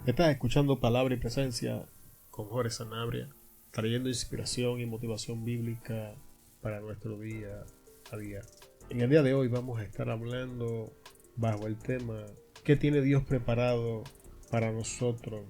Estás escuchando Palabra y Presencia con Jorge Sanabria, trayendo inspiración y motivación bíblica para nuestro día a día. En el día de hoy vamos a estar hablando bajo el tema ¿qué tiene Dios preparado para nosotros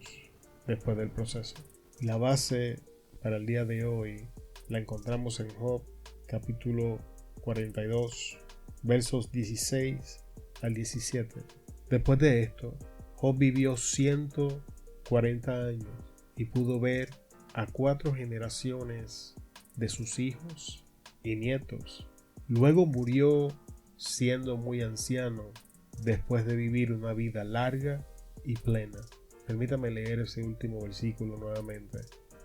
después del proceso? La base para el día de hoy la encontramos en Job capítulo 42 versos 16 al 17. Después de esto, Job vivió 140 años y pudo ver a 4 generaciones de sus hijos y nietos. Luego murió siendo muy anciano después de vivir una vida larga y plena. Permítame leer ese último versículo nuevamente.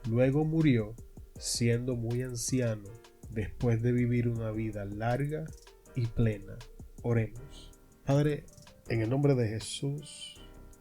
Luego murió siendo muy anciano después de vivir una vida larga y plena. Oremos. Padre, en el nombre de Jesús,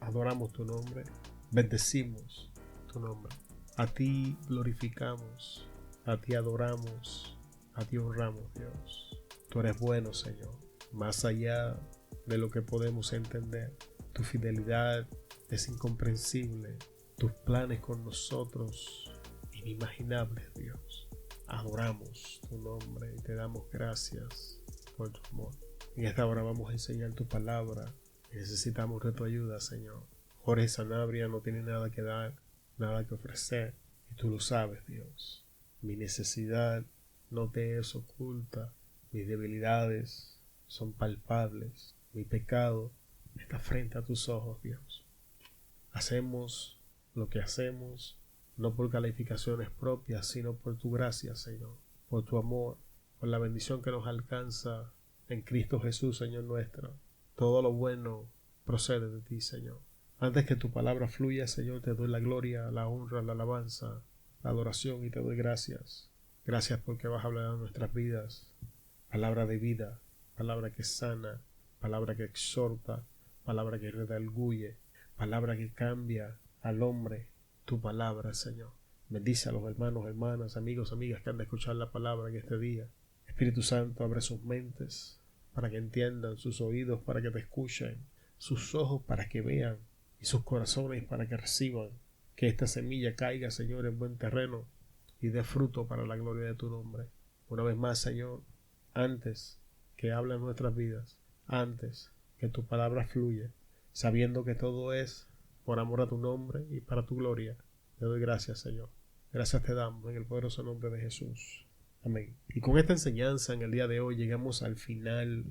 adoramos tu nombre, bendecimos tu nombre. A ti glorificamos, a ti adoramos, a ti honramos, Dios. Tú eres bueno, Señor, más allá de lo que podemos entender. Tu fidelidad es incomprensible, tus planes con nosotros inimaginables, Dios. Adoramos tu nombre y te damos gracias por tu amor. En esta hora vamos a enseñar tu palabra. Necesitamos de tu ayuda, Señor. Jorge Sanabria no tiene nada que dar, nada que ofrecer, y tú lo sabes, Dios. Mi necesidad no te es oculta, mis debilidades son palpables, mi pecado está frente a tus ojos, Dios. Hacemos lo que hacemos, no por calificaciones propias, sino por tu gracia, Señor, por tu amor, por la bendición que nos alcanza en Cristo Jesús, Señor nuestro. Todo lo bueno procede de ti, Señor. Antes que tu palabra fluya, Señor, te doy la gloria, la honra, la alabanza, la adoración y te doy gracias. Gracias porque vas a hablar de nuestras vidas. Palabra de vida, palabra que sana, palabra que exhorta, palabra que redarguye, palabra que cambia al hombre. Tu palabra, Señor. Bendice a los hermanos, hermanas, amigos, amigas que han de escuchar la palabra en este día. Espíritu Santo, abre sus mentes para que entiendan, sus oídos para que te escuchen, sus ojos para que vean y sus corazones para que reciban. Que esta semilla caiga, Señor, en buen terreno y dé fruto para la gloria de tu nombre. Una vez más, Señor, antes que hablen nuestras vidas, antes que tu palabra fluya, sabiendo que todo es por amor a tu nombre y para tu gloria, te doy gracias, Señor. Gracias te damos en el poderoso nombre de Jesús. Amén. Y con esta enseñanza en el día de hoy llegamos al final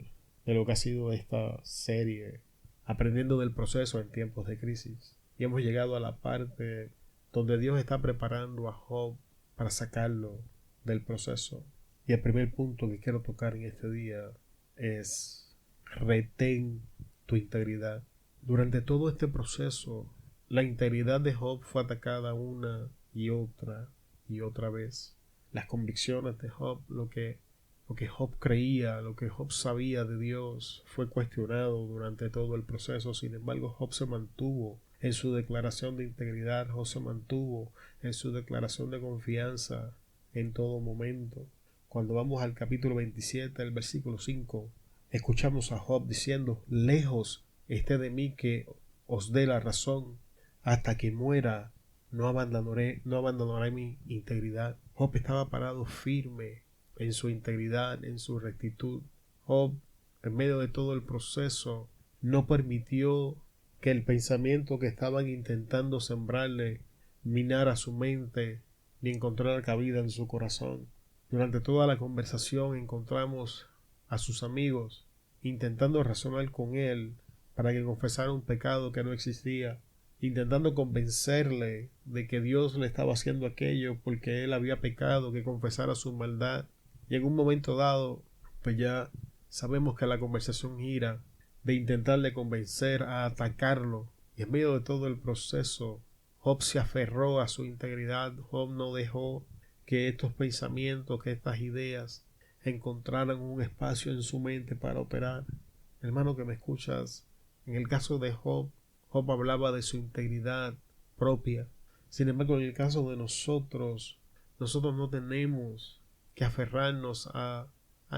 de lo que ha sido esta serie, aprendiendo del proceso en tiempos de crisis. Y hemos llegado a la parte donde Dios está preparando a Job para sacarlo del proceso. Y el primer punto que quiero tocar en este día es: retén tu integridad. Durante todo este proceso, la integridad de Job fue atacada una y otra vez. Las convicciones de Job, lo que Job creía, lo que Job sabía de Dios, fue cuestionado durante todo el proceso. Sin embargo, Job se mantuvo en su declaración de integridad, Job se mantuvo en su declaración de confianza en todo momento. Cuando vamos al capítulo 27, el versículo 5, escuchamos a Job diciendo: lejos esté de mí que os dé la razón, hasta que muera no abandonaré mi integridad. Job estaba parado firme en su integridad, en su rectitud. Job, en medio de todo el proceso, no permitió que el pensamiento que estaban intentando sembrarle minara su mente ni encontrara cabida en su corazón. Durante toda la conversación encontramos a sus amigos intentando razonar con él para que confesara un pecado que no existía, intentando convencerle de que Dios le estaba haciendo aquello porque él había pecado, que confesara su maldad. Y en un momento dado, pues ya sabemos que la conversación gira de intentarle convencer a atacarlo. Y en medio de todo el proceso, Job se aferró a su integridad. Job no dejó que estos pensamientos, que estas ideas encontraran un espacio en su mente para operar. Hermano que me escuchas, en el caso de Job, Job hablaba de su integridad propia. Sin embargo, en el caso de nosotros no tenemos que aferrarnos a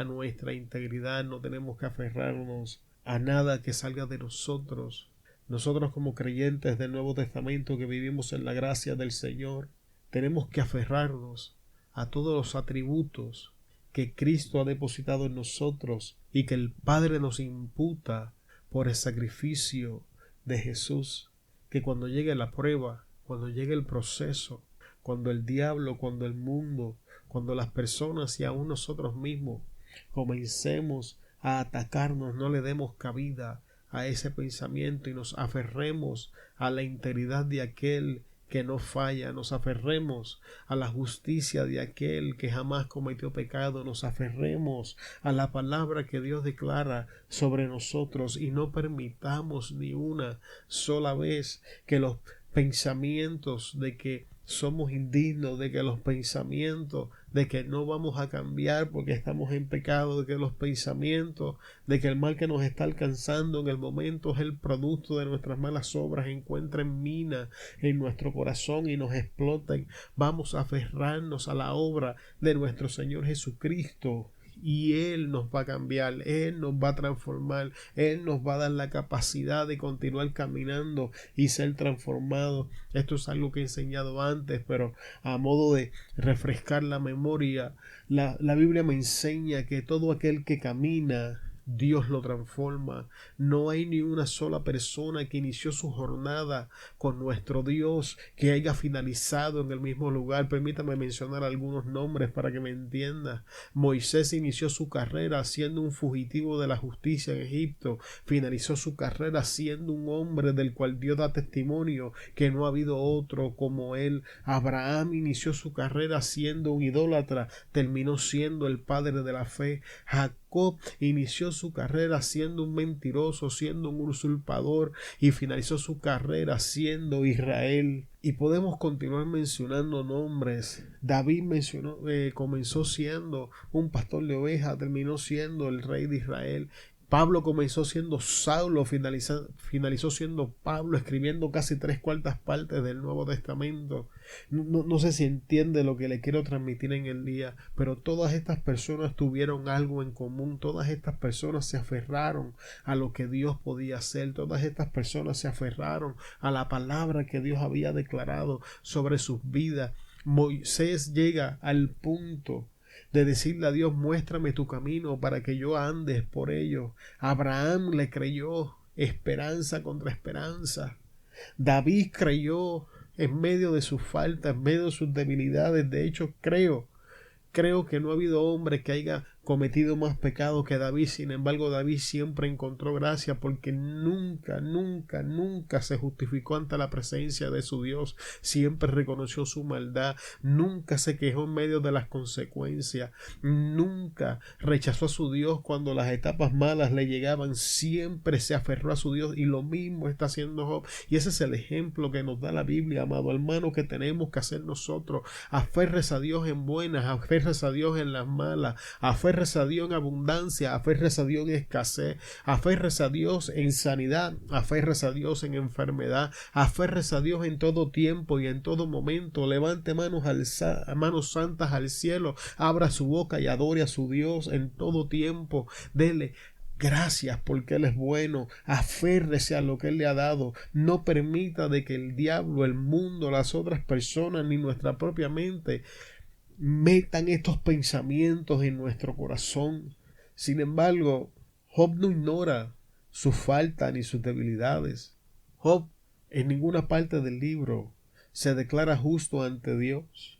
nuestra integridad, no tenemos que aferrarnos a nada que salga de nosotros, Nosotros como creyentes del Nuevo Testamento que vivimos en la gracia del Señor, tenemos que aferrarnos a todos los atributos que Cristo ha depositado en nosotros y que el Padre nos imputa por el sacrificio de Jesús, que cuando llegue la prueba, cuando llegue el proceso, cuando el diablo, cuando el mundo, cuando las personas y aún nosotros mismos comencemos a atacarnos, no le demos cabida a ese pensamiento y nos aferremos a la integridad de aquel que no falla, nos aferremos a la justicia de aquel que jamás cometió pecado, nos aferremos a la palabra que Dios declara sobre nosotros y no permitamos ni una sola vez que los pensamientos de que somos indignos, de que los pensamientos de que no vamos a cambiar porque estamos en pecado, de que los pensamientos de que el mal que nos está alcanzando en el momento es el producto de nuestras malas obras, encuentren mina en nuestro corazón y nos exploten. Vamos a aferrarnos a la obra de nuestro Señor Jesucristo. Y Él nos va a cambiar, Él nos va a transformar, Él nos va a dar la capacidad de continuar caminando y ser transformados. Esto es algo que he enseñado antes, pero a modo de refrescar la memoria, la Biblia me enseña que todo aquel que camina, Dios lo transforma. No hay ni una sola persona que inició su jornada con nuestro Dios que haya finalizado en el mismo lugar. Permítame mencionar algunos nombres para que me entienda. Moisés inició su carrera siendo un fugitivo de la justicia en Egipto. Finalizó su carrera siendo un hombre del cual Dios da testimonio que no ha habido otro como él. Abraham inició su carrera siendo un idólatra. Terminó siendo el padre de la fe. Jacob inició su carrera siendo un mentiroso, siendo un usurpador y finalizó su carrera siendo Israel. Y podemos continuar mencionando nombres. David comenzó siendo un pastor de ovejas, terminó siendo el rey de Israel. Pablo comenzó siendo Saulo, finalizó siendo Pablo, escribiendo casi 3/4 del Nuevo Testamento. No sé si entiende lo que le quiero transmitir en el día, pero todas estas personas tuvieron algo en común. Todas estas personas se aferraron a lo que Dios podía hacer. Todas estas personas se aferraron a la palabra que Dios había declarado sobre sus vidas. Moisés llega al punto de decirle a Dios, muéstrame tu camino para que yo andes por ello. Abraham le creyó, esperanza contra esperanza. David creyó en medio de sus faltas, en medio de sus debilidades. De hecho, creo que no ha habido hombre que haya cometido más pecado que David. Sin embargo, David siempre encontró gracia porque nunca se justificó ante la presencia de su Dios. Siempre reconoció su maldad. Nunca se quejó en medio de las consecuencias. Nunca rechazó a su Dios cuando las etapas malas le llegaban. Siempre se aferró a su Dios y lo mismo está haciendo Job. Y ese es el ejemplo que nos da la Biblia, amado hermano, que tenemos que hacer nosotros. Aférrese a Dios en buenas, aférrese a Dios en las malas, aférrese a Dios en abundancia, aférrese a Dios en escasez, aférrese a Dios en sanidad, aférrese a Dios en enfermedad, aférrese a Dios en todo tiempo y en todo momento. Levante manos santas al cielo, abra su boca y adore a su Dios en todo tiempo. Dele gracias porque Él es bueno. Aférrese a lo que Él le ha dado. No permita de que el diablo, el mundo, las otras personas ni nuestra propia mente metan estos pensamientos en nuestro corazón. Sin embargo, Job no ignora su falta ni sus debilidades. Job en ninguna parte del libro se declara justo ante Dios.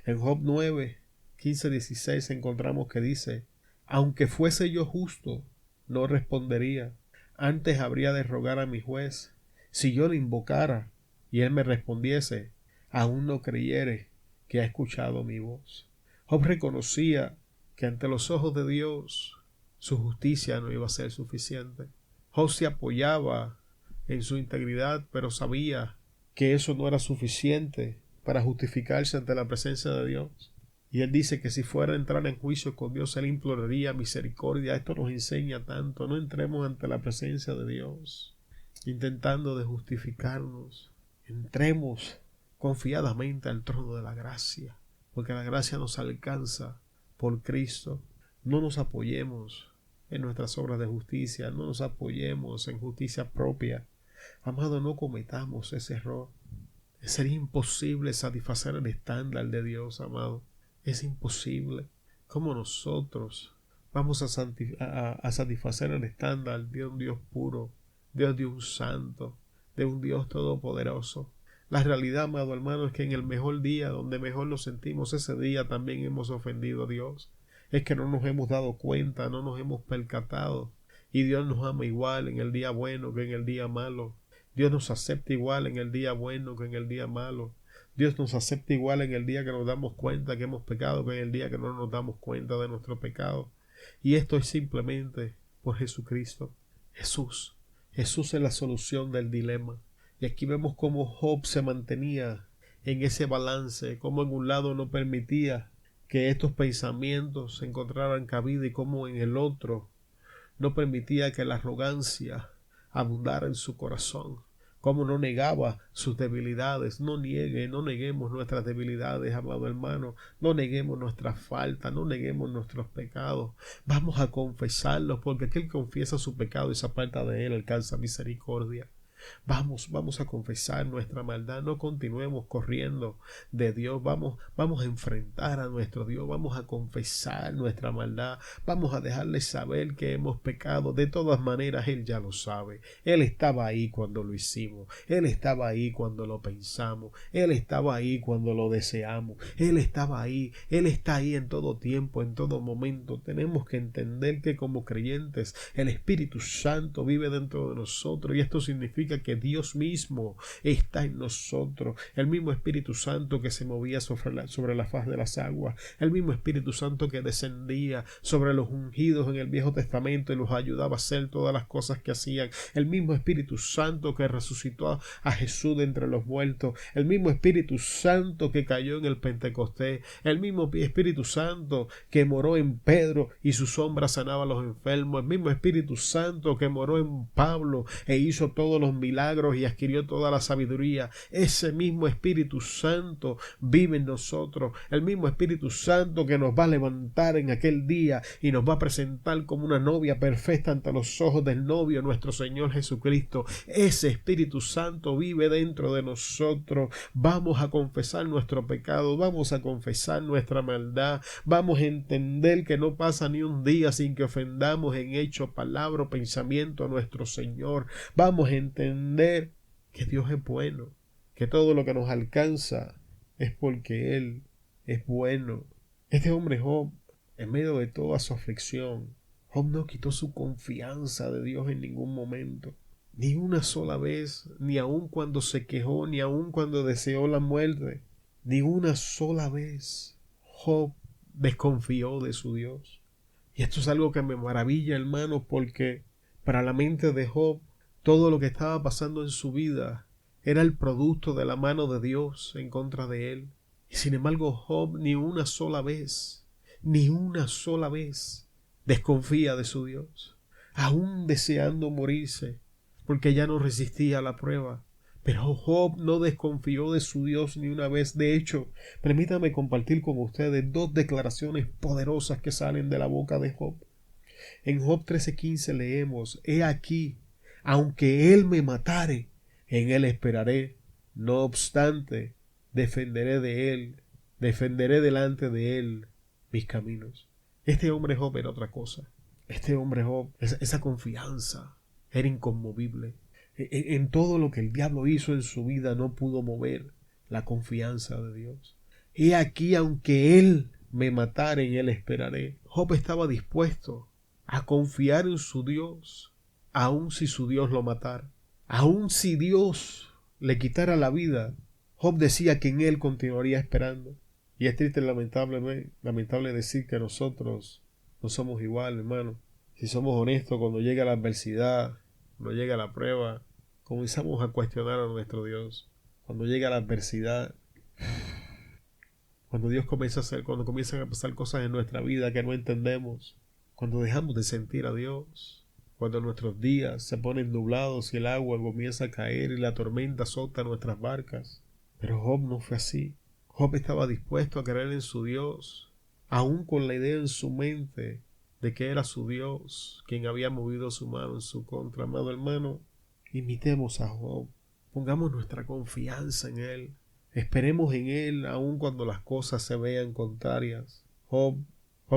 En Job 9:15-16 encontramos que dice: aunque fuese yo justo, no respondería. Antes habría de rogar a mi juez. Si yo le invocara y él me respondiese, aún no creyere que ha escuchado mi voz. Job reconocía que ante los ojos de Dios su justicia no iba a ser suficiente. Job se apoyaba en su integridad, pero sabía que eso no era suficiente para justificarse ante la presencia de Dios. Y él dice que si fuera a entrar en juicio con Dios, él imploraría misericordia. Esto nos enseña tanto. No entremos ante la presencia de Dios intentando de justificarnos. Entremos confiadamente al trono de la gracia, porque la gracia nos alcanza por Cristo. No nos apoyemos en nuestras obras de justicia, no nos apoyemos en justicia propia, Amado, no cometamos ese error. Sería imposible satisfacer el estándar de Dios, amado. Es imposible. ¿Cómo nosotros vamos a satisfacer el estándar de un Dios puro, de un santo, de un Dios todopoderoso? La realidad, amado hermano, es que en el mejor día, donde mejor nos sentimos, ese día también hemos ofendido a Dios. Es que no nos hemos dado cuenta, no nos hemos percatado. Y Dios nos ama igual en el día bueno que en el día malo. Dios nos acepta igual en el día bueno que en el día malo. Dios nos acepta igual en el día que nos damos cuenta que hemos pecado que en el día que no nos damos cuenta de nuestro pecado. Y esto es simplemente por Jesucristo. Jesús es la solución del dilema. Y aquí vemos cómo Job se mantenía en ese balance, cómo en un lado no permitía que estos pensamientos encontraran cabida y cómo en el otro no permitía que la arrogancia abundara en su corazón. Cómo no negaba sus debilidades. No neguemos nuestras debilidades, amado hermano. No neguemos nuestras faltas, no neguemos nuestros pecados. Vamos a confesarlos, porque aquel que confiesa su pecado y se aparta de él alcanza misericordia. Vamos a confesar nuestra maldad, no continuemos corriendo de Dios, vamos a enfrentar a nuestro Dios, vamos a confesar nuestra maldad, vamos a dejarle saber que hemos pecado. De todas maneras, Él ya lo sabe. Él estaba ahí cuando lo hicimos, Él estaba ahí cuando lo pensamos, Él estaba ahí cuando lo deseamos, Él estaba ahí, Él está ahí en todo tiempo, en todo momento. Tenemos que entender que como creyentes, el Espíritu Santo vive dentro de nosotros, y esto significa que Dios mismo está en nosotros, el mismo Espíritu Santo que se movía sobre la faz de las aguas, el mismo Espíritu Santo que descendía sobre los ungidos en el Viejo Testamento y los ayudaba a hacer todas las cosas que hacían, el mismo Espíritu Santo que resucitó a Jesús de entre los muertos, el mismo Espíritu Santo que cayó en el Pentecostés, el mismo Espíritu Santo que moró en Pedro y su sombra sanaba a los enfermos, el mismo Espíritu Santo que moró en Pablo e hizo todos los milagros y adquirió toda la sabiduría. Ese mismo Espíritu Santo vive en nosotros, el mismo Espíritu Santo que nos va a levantar en aquel día y nos va a presentar como una novia perfecta ante los ojos del novio, nuestro Señor Jesucristo. Ese Espíritu Santo vive dentro de nosotros. Vamos a confesar nuestro pecado, vamos a confesar nuestra maldad, vamos a entender que no pasa ni un día sin que ofendamos en hecho, palabra o pensamiento a nuestro Señor. Vamos a entender que Dios es bueno, que todo lo que nos alcanza es porque Él es bueno. Este hombre Job, en medio de toda su aflicción, Job no quitó su confianza de Dios en ningún momento, ni una sola vez, ni aun cuando se quejó, ni aun cuando deseó la muerte, ni una sola vez Job desconfió de su Dios. Y esto es algo que me maravilla, hermano, porque para la mente de Job todo lo que estaba pasando en su vida era el producto de la mano de Dios en contra de él. Y sin embargo, Job ni una sola vez desconfía de su Dios, aún deseando morirse, porque ya no resistía a la prueba. Pero Job no desconfió de su Dios ni una vez. De hecho, permítame compartir con ustedes dos declaraciones poderosas que salen de la boca de Job. En Job 13:15 leemos: He aquí, aunque él me matare, en él esperaré. No obstante, defenderé delante de él mis caminos. Este hombre Job era otra cosa. Este hombre Job, esa confianza era inconmovible. En todo lo que el diablo hizo en su vida no pudo mover la confianza de Dios. He aquí, aunque él me matare, en él esperaré. Job estaba dispuesto a confiar en su Dios, aun si su Dios lo matara, aun si Dios le quitara la vida. Job decía que en él continuaría esperando. Y es triste, lamentable decir que nosotros no somos igual, hermano. Si somos honestos, cuando llega la adversidad, cuando llega la prueba, comenzamos a cuestionar a nuestro Dios. Cuando llega la adversidad, cuando cuando comienzan a pasar cosas en nuestra vida que no entendemos, cuando dejamos de sentir a Dios, cuando nuestros días se ponen nublados y el agua comienza a caer y la tormenta azota nuestras barcas. Pero Job no fue así. Job estaba dispuesto a creer en su Dios, aun con la idea en su mente de que era su Dios quien había movido su mano en su contra. Amado hermano, Imitemos a Job. Pongamos nuestra confianza en Él. Esperemos en Él aun cuando las cosas se vean contrarias. Job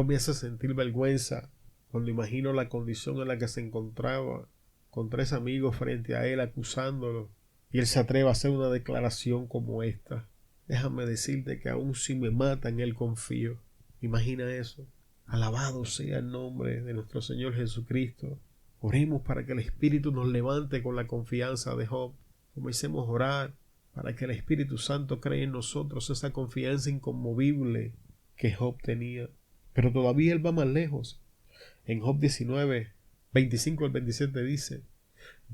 me hace sentir vergüenza cuando imagino la condición en la que se encontraba, con 3 amigos frente a él acusándolo, y él se atreve a hacer una declaración como esta. Déjame decirte que aun si me matan, él confío. Imagina eso. Alabado sea el nombre de nuestro Señor Jesucristo. Oremos para que el Espíritu nos levante con la confianza de Job. Comencemos a orar para que el Espíritu Santo cree en nosotros esa confianza inconmovible que Job tenía. Pero todavía él va más lejos. En Job 19, 25 al 27 dice: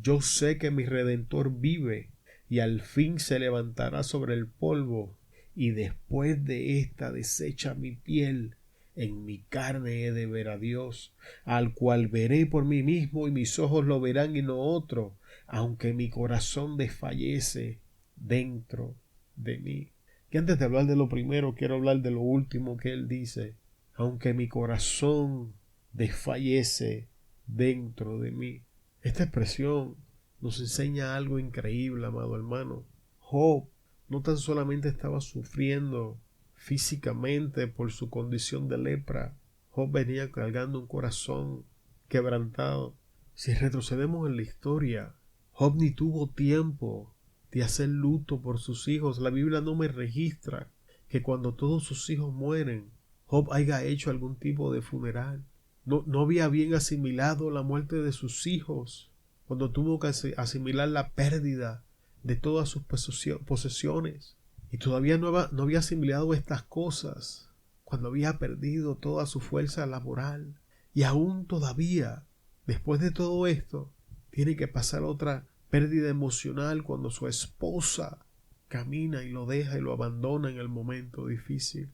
Yo sé que mi Redentor vive y al fin se levantará sobre el polvo, y después de esta deshecha mi piel, en mi carne he de ver a Dios, al cual veré por mí mismo y mis ojos lo verán y no otro, aunque mi corazón desfallece dentro de mí. Que antes de hablar de lo primero, quiero hablar de lo último que él dice: aunque mi corazón desfallece dentro de mí. Esta expresión nos enseña algo increíble, amado hermano. Job no tan solamente estaba sufriendo físicamente por su condición de lepra. Job venía cargando un corazón quebrantado. Si retrocedemos en la historia, Job ni tuvo tiempo de hacer luto por sus hijos. La Biblia no me registra que cuando todos sus hijos mueren, Job haya hecho algún tipo de funeral. No había bien asimilado la muerte de sus hijos cuando tuvo que asimilar la pérdida de todas sus posesiones. Y todavía no había asimilado estas cosas cuando había perdido toda su fuerza laboral. Y aún todavía, después de todo esto, tiene que pasar otra pérdida emocional cuando su esposa camina y lo deja y lo abandona en el momento difícil.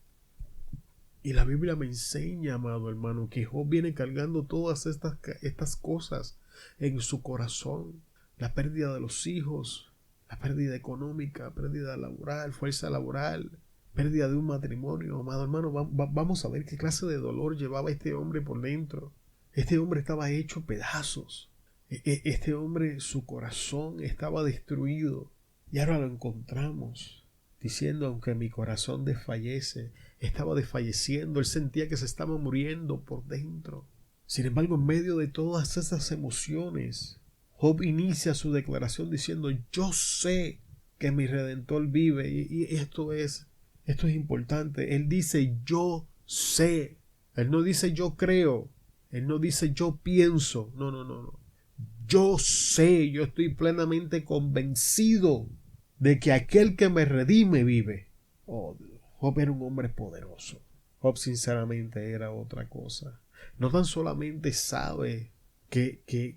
Y la Biblia me enseña, amado hermano, que Job viene cargando todas estas cosas en su corazón. La pérdida de los hijos, la pérdida económica, pérdida laboral, fuerza laboral, pérdida de un matrimonio. Amado hermano, vamos a ver qué clase de dolor llevaba este hombre por dentro. Este hombre estaba hecho pedazos. Este hombre, su corazón estaba destruido. Y ahora lo encontramos diciendo: aunque mi corazón desfallece, estaba desfalleciendo. Él sentía que se estaba muriendo por dentro. Sin embargo, en medio de todas esas emociones, Job inicia su declaración diciendo: yo sé que mi Redentor vive. Y esto es importante. Él dice: yo sé. Él no dice: yo creo. Él no dice: yo pienso. No. Yo sé, yo estoy plenamente convencido de que aquel que me redime vive. Oh, Job era un hombre poderoso. Job sinceramente era otra cosa. No tan solamente sabe que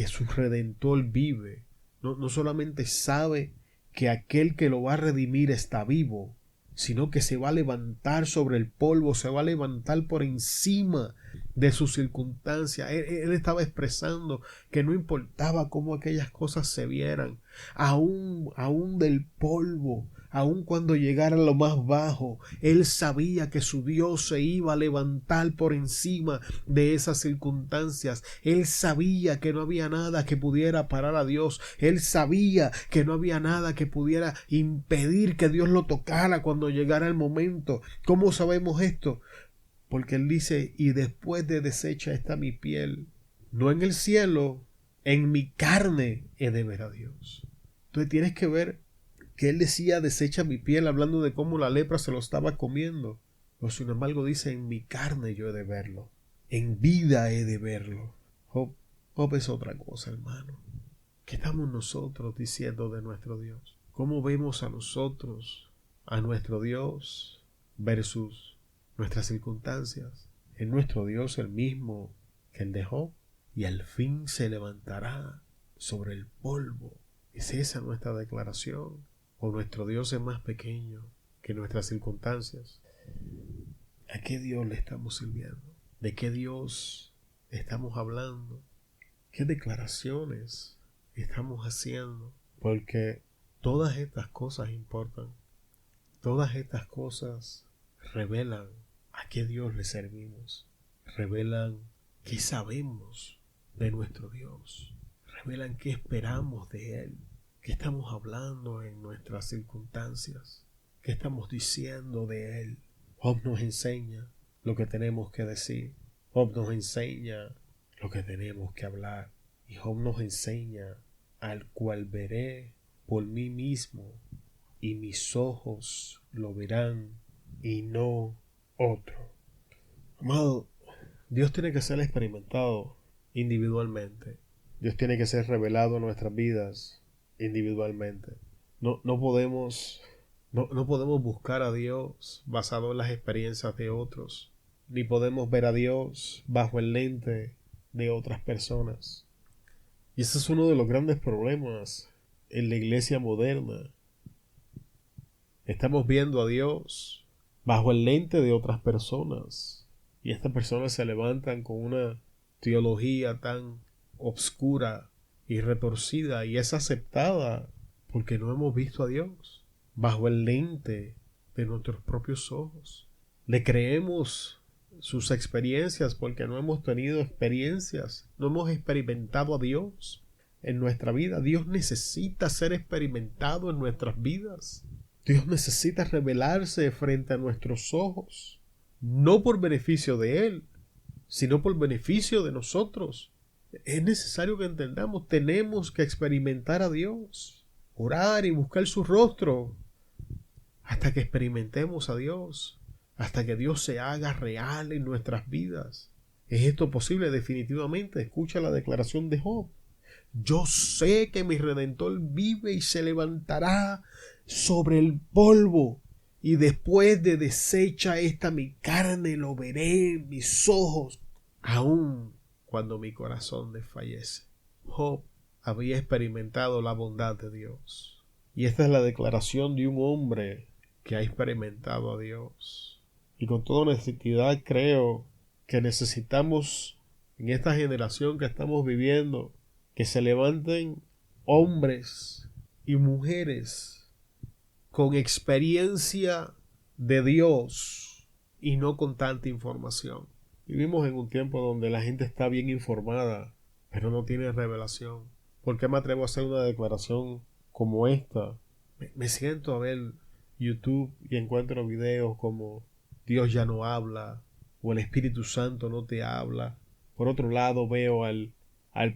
su Redentor vive, no solamente sabe que aquel que lo va a redimir está vivo, sino que se va a levantar sobre el polvo, se va a levantar por encima de sus circunstancias. Él estaba expresando que no importaba cómo aquellas cosas se vieran, aún del polvo, aun cuando llegara a lo más bajo, él sabía que su Dios se iba a levantar por encima de esas circunstancias. Él sabía que no había nada que pudiera parar a Dios. Él sabía que no había nada que pudiera impedir que Dios lo tocara cuando llegara el momento. ¿Cómo sabemos esto? Porque él dice: y después de deshecha está mi piel, no en el cielo, en mi carne he de ver a Dios. Entonces tienes que ver que él decía: desecha mi piel, hablando de cómo la lepra se lo estaba comiendo. Pero sin embargo dice: en mi carne yo he de verlo, en vida he de verlo. Job es otra cosa, hermano. ¿Qué estamos nosotros diciendo de nuestro Dios? ¿Cómo vemos a nosotros, a nuestro Dios versus nuestras circunstancias? ¿Es nuestro Dios el mismo que el de Job? Y al fin se levantará sobre el polvo. ¿Es esa nuestra declaración? ¿O nuestro Dios es más pequeño que nuestras circunstancias? ¿A qué Dios le estamos sirviendo? ¿De qué Dios estamos hablando? ¿Qué declaraciones estamos haciendo? Porque todas estas cosas importan. Todas estas cosas revelan a qué Dios le servimos. Revelan qué sabemos de nuestro Dios. revelan qué esperamos de Él, qué estamos hablando en nuestras circunstancias, qué estamos diciendo de Él. Job nos enseña lo que tenemos que decir. Job nos enseña lo que tenemos que hablar. Y Job nos enseña: al cual veré por mí mismo, y mis ojos lo verán, y no otro. Amado, Dios tiene que ser experimentado individualmente. Dios tiene que ser revelado en nuestras vidas individualmente. No podemos buscar a Dios basado en las experiencias de otros, ni podemos ver a Dios bajo el lente de otras personas. Y ese es uno de los grandes problemas en la iglesia moderna. Estamos viendo a Dios bajo el lente de otras personas, y estas personas se levantan con una teología tan obscura y retorcida, y es aceptada porque no hemos visto a Dios bajo el lente de nuestros propios ojos. Le creemos sus experiencias porque no hemos tenido experiencias, no hemos experimentado a Dios en nuestra vida. Dios necesita ser experimentado en nuestras vidas. Dios necesita revelarse frente a nuestros ojos, no por beneficio de Él, sino por beneficio de nosotros. Es necesario que entendamos, tenemos que experimentar a Dios, orar y buscar su rostro, hasta que experimentemos a Dios, hasta que Dios se haga real en nuestras vidas. ¿Es esto posible? Definitivamente. Escucha la declaración de Job: yo sé que mi Redentor vive y se levantará sobre el polvo, y después de deshecha esta mi carne lo veré en mis ojos, aun cuando mi corazón desfallece. Job había experimentado la bondad de Dios, y esta es la declaración de un hombre que ha experimentado a Dios. Y con toda honestidad creo que necesitamos, en esta generación que estamos viviendo, que se levanten hombres y mujeres con experiencia de Dios y no con tanta información. Vivimos en un tiempo donde la gente está bien informada, pero no tiene revelación. ¿Por qué me atrevo a hacer una declaración como esta? Me siento a ver YouTube y encuentro videos como Dios ya no habla, o el Espíritu Santo no te habla. Por otro lado veo al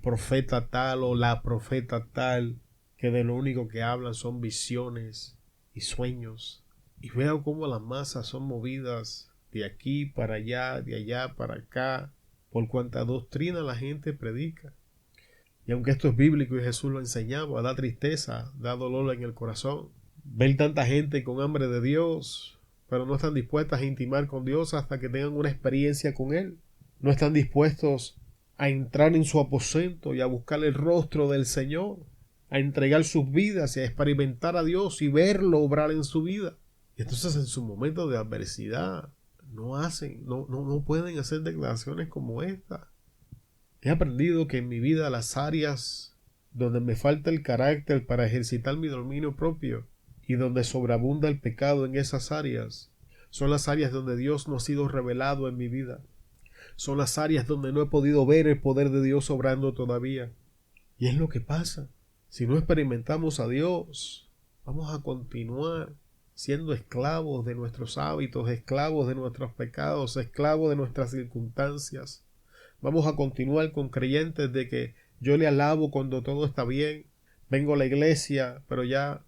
profeta tal o la profeta tal, que de lo único que hablan son visiones y sueños. Y veo cómo las masas son movidas de aquí para allá, de allá para acá, por cuanta doctrina la gente predica. Y aunque esto es bíblico y Jesús lo enseñaba, da tristeza, da dolor en el corazón ver tanta gente con hambre de Dios, pero no están dispuestas a intimar con Dios hasta que tengan una experiencia con Él. No están dispuestos a entrar en su aposento y a buscar el rostro del Señor, a entregar sus vidas y a experimentar a Dios y verlo obrar en su vida. Y entonces en su momento de adversidad no pueden hacer declaraciones como esta. He aprendido que en mi vida las áreas donde me falta el carácter para ejercitar mi dominio propio y donde sobreabunda el pecado en esas áreas, son las áreas donde Dios no ha sido revelado en mi vida. Son las áreas donde no he podido ver el poder de Dios obrando todavía. Y es lo que pasa. Si no experimentamos a Dios, vamos a continuar siendo esclavos de nuestros hábitos, esclavos de nuestros pecados, esclavos de nuestras circunstancias. Vamos a continuar con creyentes de que yo le alabo cuando todo está bien, vengo a la iglesia, pero ya,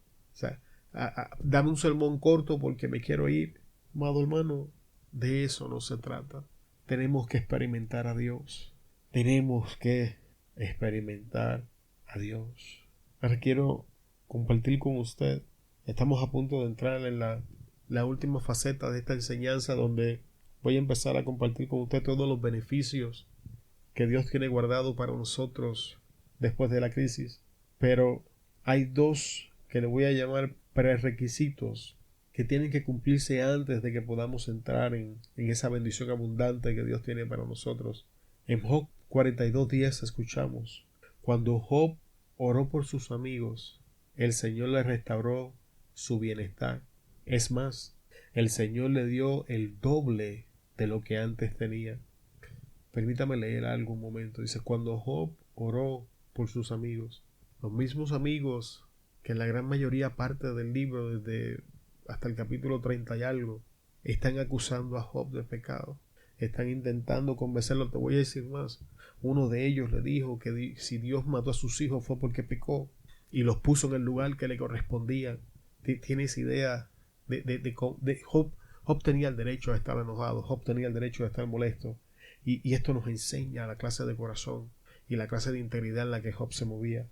dame un sermón corto porque me quiero ir. Amado hermano, de eso no se trata. Tenemos que experimentar a Dios. Tenemos que experimentar a Dios. Ahora quiero compartir con usted. Estamos a punto de entrar en la última faceta de esta enseñanza, donde voy a empezar a compartir con usted todos los beneficios que Dios tiene guardado para nosotros después de la crisis. Pero hay dos que le voy a llamar prerequisitos que tienen que cumplirse antes de que podamos entrar en esa bendición abundante que Dios tiene para nosotros. En Job 42:10 escuchamos: cuando Job oró por sus amigos, el Señor le restauró su bienestar. Es más, el Señor le dio el doble de lo que antes tenía. Permítame leer algo un momento. Dice: cuando Job oró por sus amigos. Los mismos amigos que en la gran mayoría parte del libro, desde hasta el capítulo 30 y algo, están acusando a Job de pecado. Están intentando convencerlo. Te voy a decir más. Uno de ellos le dijo que si Dios mató a sus hijos fue porque pecó y los puso en el lugar que le correspondía. ¿Tienes idea de Job? Job tenía el derecho a estar enojado. Job tenía el derecho a estar molesto. Y esto nos enseña la clase de corazón y la clase de integridad en la que Job se movía.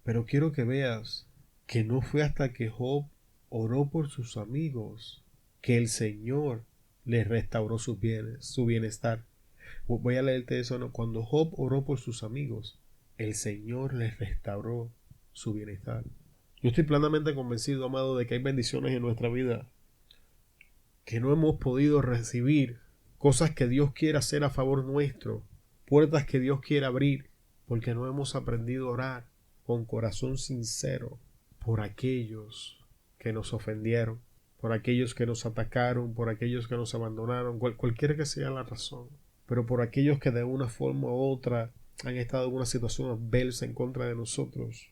Pero quiero que veas que no fue hasta que Job oró por sus amigos que el Señor les restauró sus bienes, su bienestar. Voy a leerte eso, ¿no? Cuando Job oró por sus amigos, el Señor les restauró su bienestar. Yo estoy plenamente convencido, amado, de que hay bendiciones en nuestra vida que no hemos podido recibir, cosas que Dios quiere hacer a favor nuestro, puertas que Dios quiere abrir, porque no hemos aprendido a orar con corazón sincero por aquellos que nos ofendieron, por aquellos que nos atacaron, por aquellos que nos abandonaron, cualquiera que sea la razón, pero por aquellos que de una forma u otra han estado en una situación adversa en contra de nosotros.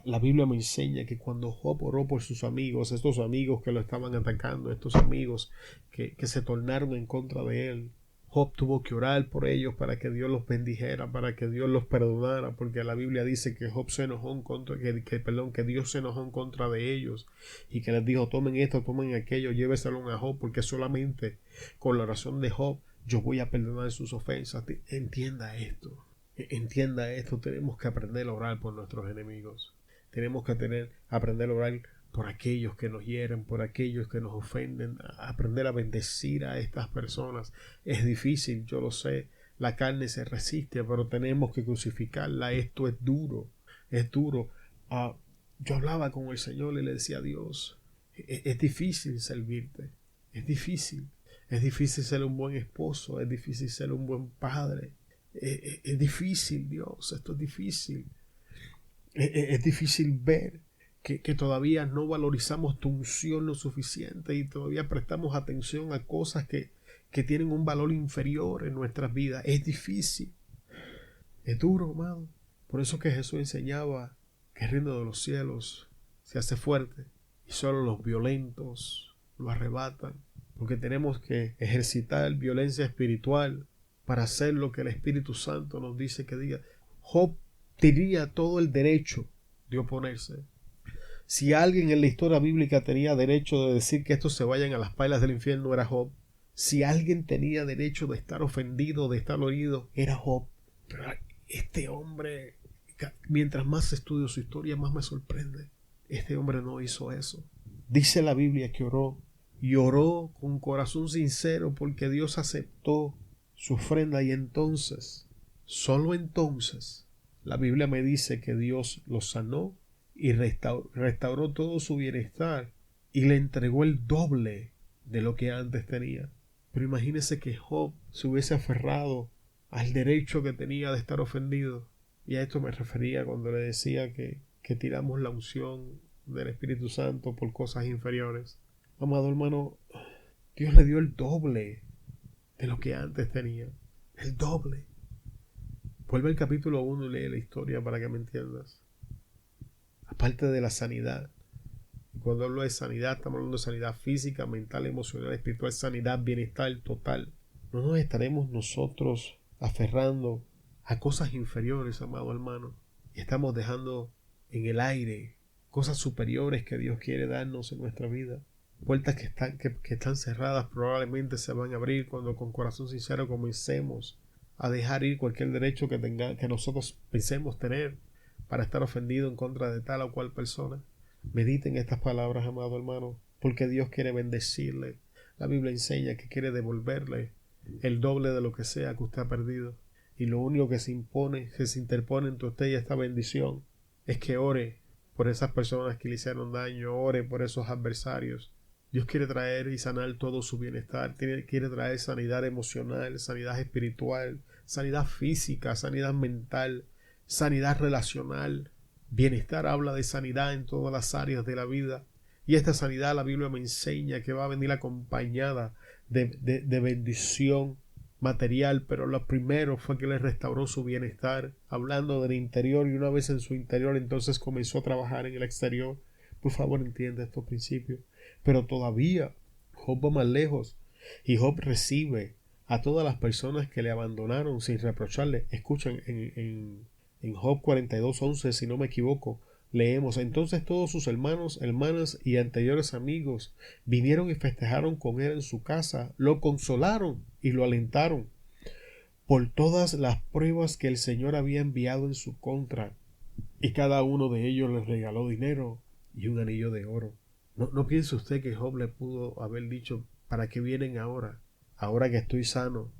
La Biblia me enseña que cuando Job oró por sus amigos, estos amigos que lo estaban atacando, estos amigos que se tornaron en contra de él, Job tuvo que orar por ellos para que Dios los bendijera, para que Dios los perdonara, porque la Biblia dice que Job se enojó en contra, que Dios se enojó en contra de ellos y que les dijo: tomen esto, tomen aquello, lléveselo a Job, porque solamente con la oración de Job yo voy a perdonar sus ofensas. Entienda esto, tenemos que aprender a orar por nuestros enemigos. Tenemos que aprender a orar por aquellos que nos hieren, por aquellos que nos ofenden, aprender a bendecir a estas personas. Es difícil, yo lo sé, la carne se resiste, pero tenemos que crucificarla. Esto es duro, es duro. Yo hablaba con el Señor y le decía a Dios: es difícil servirte, es difícil ser un buen esposo, es difícil ser un buen padre, es difícil, Dios, esto es difícil. Es difícil ver que todavía no valorizamos tu unción lo suficiente y todavía prestamos atención a cosas que tienen un valor inferior en nuestras vidas. Es difícil, es duro, amado. Por eso que Jesús enseñaba que el reino de los cielos se hace fuerte y solo los violentos lo arrebatan, porque tenemos que ejercitar violencia espiritual para hacer lo que el Espíritu Santo nos dice que diga. Job tenía todo el derecho de oponerse. Si alguien en la historia bíblica tenía derecho de decir que estos se vayan a las pailas del infierno, era Job. Si alguien tenía derecho de estar ofendido, de estar herido, era Job. Pero este hombre, mientras más estudio su historia, más me sorprende. Este hombre no hizo eso. Dice la Biblia que oró, y oró con corazón sincero, porque Dios aceptó su ofrenda, y entonces, solo entonces, la Biblia me dice que Dios lo sanó y restauró todo su bienestar y le entregó el doble de lo que antes tenía. Pero imagínese que Job se hubiese aferrado al derecho que tenía de estar ofendido. Y a esto me refería cuando le decía que tiramos la unción del Espíritu Santo por cosas inferiores. Amado hermano, Dios le dio el doble de lo que antes tenía. El doble. Vuelve al capítulo 1 y lee la historia para que me entiendas. Aparte de la sanidad. Cuando hablo de sanidad, estamos hablando de sanidad física, mental, emocional, espiritual, sanidad, bienestar total. No nos estaremos nosotros aferrando a cosas inferiores, amado hermano. Y estamos dejando en el aire cosas superiores que Dios quiere darnos en nuestra vida. Puertas que están cerradas probablemente se van a abrir cuando con corazón sincero comencemos a dejar ir cualquier derecho que nosotros pensemos tener para estar ofendido en contra de tal o cual persona. Mediten estas palabras, amado hermano, porque Dios quiere bendecirle. La Biblia enseña que quiere devolverle el doble de lo que sea que usted ha perdido. Y lo único que se interpone entre usted y esta bendición es que ore por esas personas que le hicieron daño, ore por esos adversarios. Dios quiere traer y sanar todo su bienestar, quiere traer sanidad emocional, sanidad espiritual, sanidad física, sanidad mental, sanidad relacional. Bienestar habla de sanidad en todas las áreas de la vida. Y esta sanidad la Biblia me enseña que va a venir acompañada de bendición material, pero lo primero fue que le restauró su bienestar, hablando del interior, y una vez en su interior entonces comenzó a trabajar en el exterior. Por favor, entiende estos principios. Pero todavía Job va más lejos, y Job recibe a todas las personas que le abandonaron sin reprocharle. Escuchan en Job 42:11, si no me equivoco, leemos: entonces todos sus hermanos, hermanas y anteriores amigos vinieron y festejaron con él en su casa, lo consolaron y lo alentaron por todas las pruebas que el Señor había enviado en su contra, y cada uno de ellos les regaló dinero y un anillo de oro. No piense usted que Job le pudo haber dicho: ¿para qué vienen ahora? Ahora que estoy sano,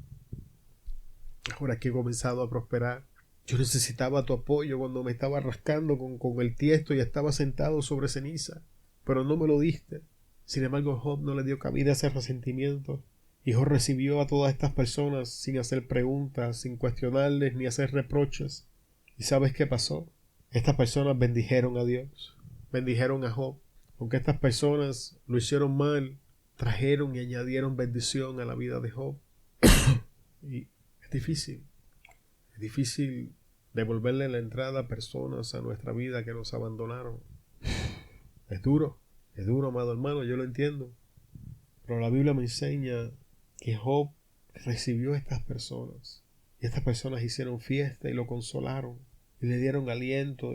ahora que he comenzado a prosperar. Yo necesitaba tu apoyo cuando me estaba rascando con el tiesto y estaba sentado sobre ceniza, pero no me lo diste. Sin embargo, Job no le dio cabida a ese resentimiento, y Job recibió a todas estas personas sin hacer preguntas, sin cuestionarles ni hacer reproches. ¿Y sabes qué pasó? Estas personas bendijeron a Dios, bendijeron a Job. Aunque estas personas lo hicieron mal, trajeron y añadieron bendición a la vida de Job. Y es difícil devolverle la entrada a personas a nuestra vida que nos abandonaron. Es duro, amado hermano, yo lo entiendo. Pero la Biblia me enseña que Job recibió a estas personas, y estas personas hicieron fiesta y lo consolaron, y le dieron aliento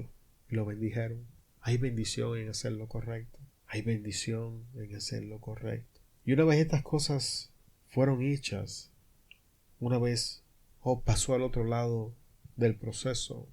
y lo bendijeron. Hay bendición en hacer lo correcto. Hay bendición en hacer lo correcto. Y una vez estas cosas fueron hechas, una vez Job pasó al otro lado del proceso,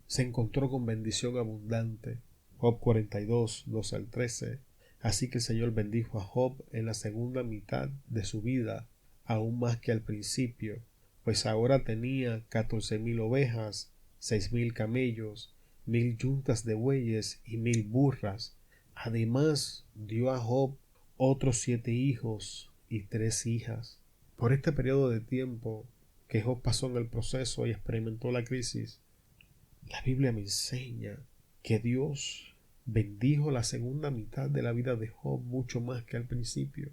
se encontró con bendición abundante. Job 42, 12 al 13. Así que el Señor bendijo a Job en la segunda mitad de su vida, aún más que al principio, pues ahora tenía 14,000 ovejas, 6,000 camellos, 1,000 yuntas de bueyes y 1,000 burras. Además dio a Job otros 7 hijos y 3 hijas. Por este periodo de tiempo que Job pasó en el proceso y experimentó la crisis, la Biblia me enseña que Dios bendijo la segunda mitad de la vida de Job mucho más que al principio.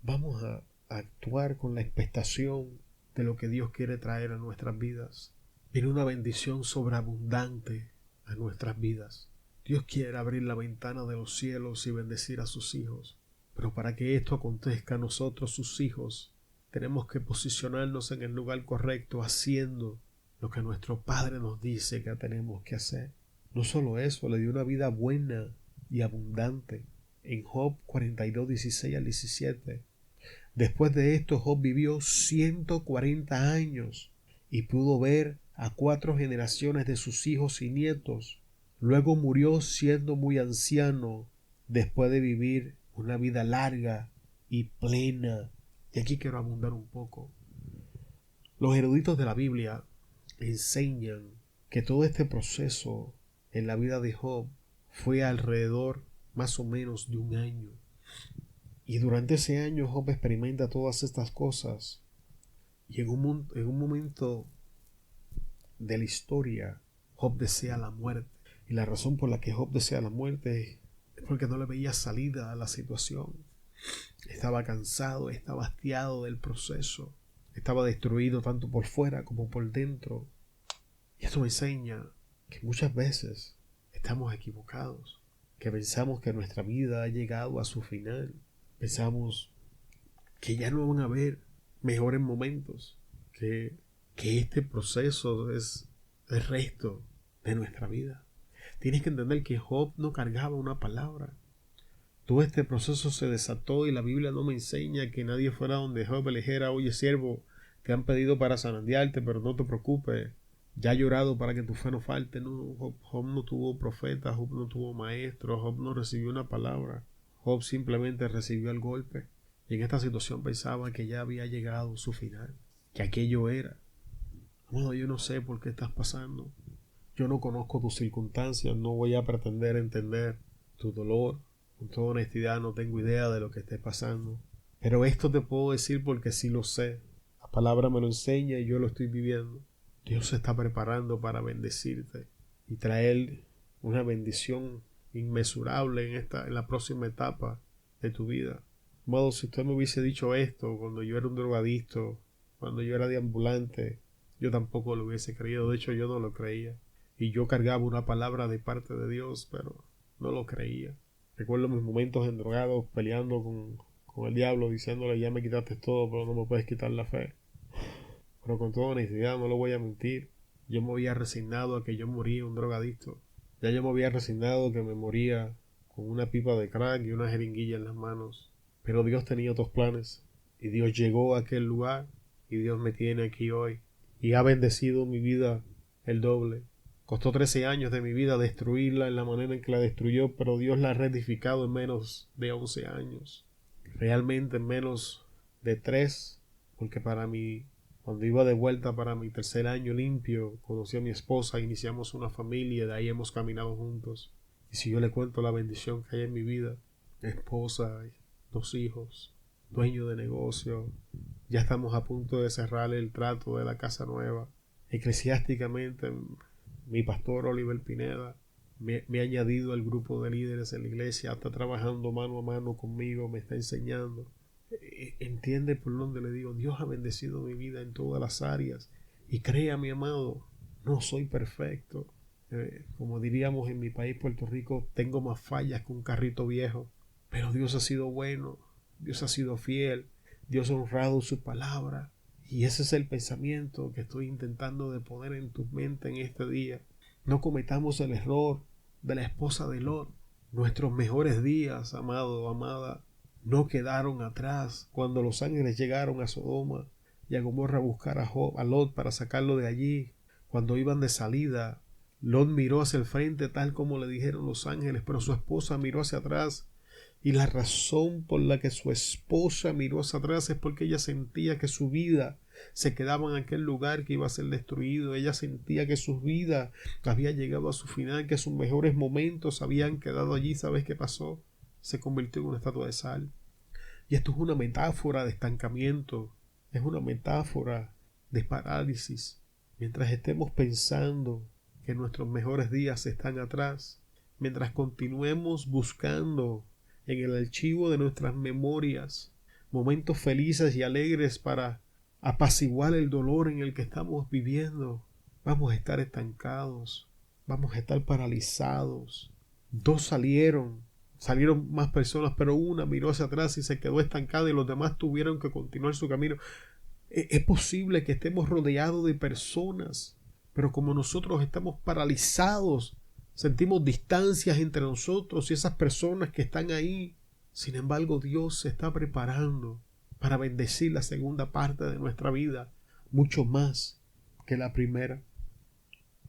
Vamos a actuar con la expectación de lo que Dios quiere traer a nuestras vidas. Viene una bendición sobreabundante a nuestras vidas. Dios quiere abrir la ventana de los cielos y bendecir a sus hijos. Pero para que esto acontezca, nosotros, sus hijos, tenemos que posicionarnos en el lugar correcto, haciendo lo que nuestro Padre nos dice que tenemos que hacer. No solo eso, le dio una vida buena y abundante. En Job 42, 16 al 17. Después de esto, Job vivió 140 años y pudo ver a 4 generaciones de sus hijos y nietos. Luego murió siendo muy anciano, después de vivir una vida larga y plena. Y aquí quiero abundar un poco. Los eruditos de la Biblia enseñan que todo este proceso en la vida de Job fue alrededor más o menos de un año. Y durante ese año Job experimenta todas estas cosas. Y en un momento de la historia, Job desea la muerte. Y la razón por la que Job desea la muerte es porque no le veía salida a la situación. Estaba cansado, estaba hastiado del proceso. Estaba destruido tanto por fuera como por dentro. Y esto me enseña que muchas veces estamos equivocados, que pensamos que nuestra vida ha llegado a su final. Pensamos que ya no van a haber mejores momentos, que este proceso es el resto de nuestra vida. Tienes que entender que Job no cargaba una palabra. Todo este proceso se desató y la Biblia no me enseña que nadie fuera donde Job le dijera: oye, siervo, te han pedido para zarandearte, pero no te preocupes, ya he llorado para que tu fe no falte. No, Job no tuvo profeta, Job no tuvo maestro, Job no recibió una palabra. Job simplemente recibió el golpe. Y en esta situación pensaba que ya había llegado su final, que aquello era. Bueno, yo no sé por qué estás pasando. Yo no conozco tus circunstancias, no voy a pretender entender tu dolor. Con toda honestidad, no tengo idea de lo que esté pasando. Pero esto te puedo decir porque sí lo sé. La palabra me lo enseña y yo lo estoy viviendo. Dios se está preparando para bendecirte y traer una bendición inmesurable en la próxima etapa de tu vida. Amado, si usted me hubiese dicho esto cuando yo era un drogadicto, cuando yo era deambulante, yo tampoco lo hubiese creído. De hecho, yo no lo creía. Y yo cargaba una palabra de parte de Dios, pero no lo creía. Recuerdo mis momentos endrogados, peleando con el diablo, diciéndole, ya me quitaste todo, pero no me puedes quitar la fe. Pero con toda honestidad, no lo voy a mentir, yo me había resignado a que yo moría un drogadicto. Ya yo me había resignado que me moría con una pipa de crack y una jeringuilla en las manos. Pero Dios tenía otros planes. Y Dios llegó a aquel lugar. Y Dios me tiene aquí hoy. Y ha bendecido mi vida el doble. Costó 13 años de mi vida destruirla en la manera en que la destruyó, pero Dios la ha reedificado en menos de 11 años. Realmente en menos de 3, porque para mí, cuando iba de vuelta para mi tercer año limpio, conocí a mi esposa, iniciamos una familia y de ahí hemos caminado juntos. Y si yo le cuento la bendición que hay en mi vida, esposa, 2 hijos, dueño de negocio, ya estamos a punto de cerrar el trato de la casa nueva. Eclesiásticamente, mi pastor Oliver Pineda me ha añadido al grupo de líderes en la iglesia, está trabajando mano a mano conmigo, me está enseñando. Entiende por donde le digo, Dios ha bendecido mi vida en todas las áreas. Y crea, mi amado, no soy perfecto. Como diríamos en mi país, Puerto Rico, tengo más fallas que un carrito viejo. Pero Dios ha sido bueno, Dios ha sido fiel, Dios ha honrado su palabra. Y ese es el pensamiento que estoy intentando de poner en tu mente en este día. No cometamos el error de la esposa de Lot. Nuestros mejores días, amado, amada, no quedaron atrás cuando los ángeles llegaron a Sodoma y a Gomorra a buscar a Lot para sacarlo de allí. Cuando iban de salida, Lot miró hacia el frente tal como le dijeron los ángeles, pero su esposa miró hacia atrás. Y la razón por la que su esposa miró hacia atrás es porque ella sentía que su vida se quedaba en aquel lugar que iba a ser destruido. Ella sentía que su vida había llegado a su final, que sus mejores momentos habían quedado allí. ¿Sabes qué pasó? Se convirtió en una estatua de sal. Y esto es una metáfora de estancamiento, es una metáfora de parálisis. Mientras estemos pensando que nuestros mejores días están atrás, mientras continuemos buscando en el archivo de nuestras memorias momentos felices y alegres para apaciguar el dolor en el que estamos viviendo, vamos a estar estancados, vamos a estar paralizados. 2 salieron más personas, pero una miró hacia atrás y se quedó estancada y los demás tuvieron que continuar su camino. Es posible que estemos rodeados de personas, pero como nosotros estamos paralizados, sentimos distancias entre nosotros y esas personas que están ahí. Sin embargo, Dios se está preparando para bendecir la segunda parte de nuestra vida, mucho más que la primera.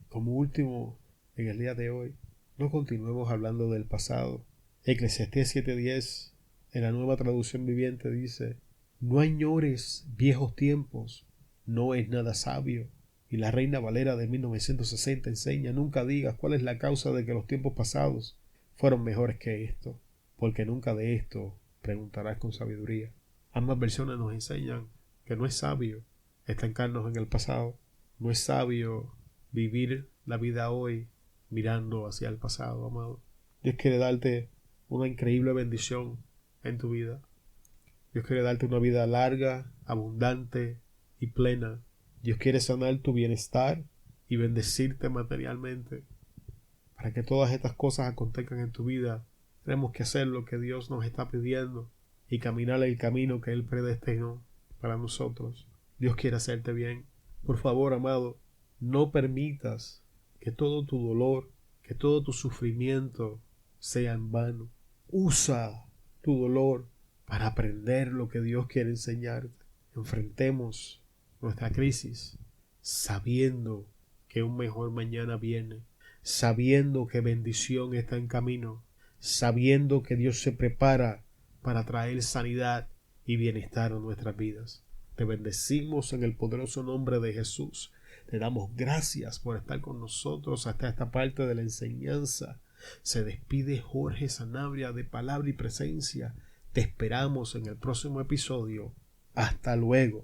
Como último, en el día de hoy, no continuemos hablando del pasado. Eclesiastés 7:10, en la Nueva Traducción Viviente, dice: no añores viejos tiempos, no es nada sabio. Y la Reina Valera de 1960 enseña: nunca digas cuál es la causa de que los tiempos pasados fueron mejores que esto, porque nunca de esto preguntarás con sabiduría. Ambas versiones nos enseñan que no es sabio estancarnos en el pasado, no es sabio vivir la vida hoy mirando hacia el pasado, amado. Dios quiere darte una increíble bendición en tu vida. Dios quiere darte una vida larga, abundante y plena. Dios quiere sanar tu bienestar y bendecirte materialmente. Para que todas estas cosas acontezcan en tu vida, tenemos que hacer lo que Dios nos está pidiendo y caminar el camino que Él predestinó para nosotros. Dios quiere hacerte bien. Por favor, amado, no permitas que todo tu dolor, que todo tu sufrimiento sea en vano. Usa tu dolor para aprender lo que Dios quiere enseñarte. Enfrentemos nuestra crisis sabiendo que un mejor mañana viene, sabiendo que bendición está en camino, sabiendo que Dios se prepara para traer sanidad y bienestar a nuestras vidas. Te bendecimos en el poderoso nombre de Jesús. Te damos gracias por estar con nosotros hasta esta parte de la enseñanza. Se despide Jorge Sanabria de Palabra y Presencia. Te esperamos en el próximo episodio. Hasta luego.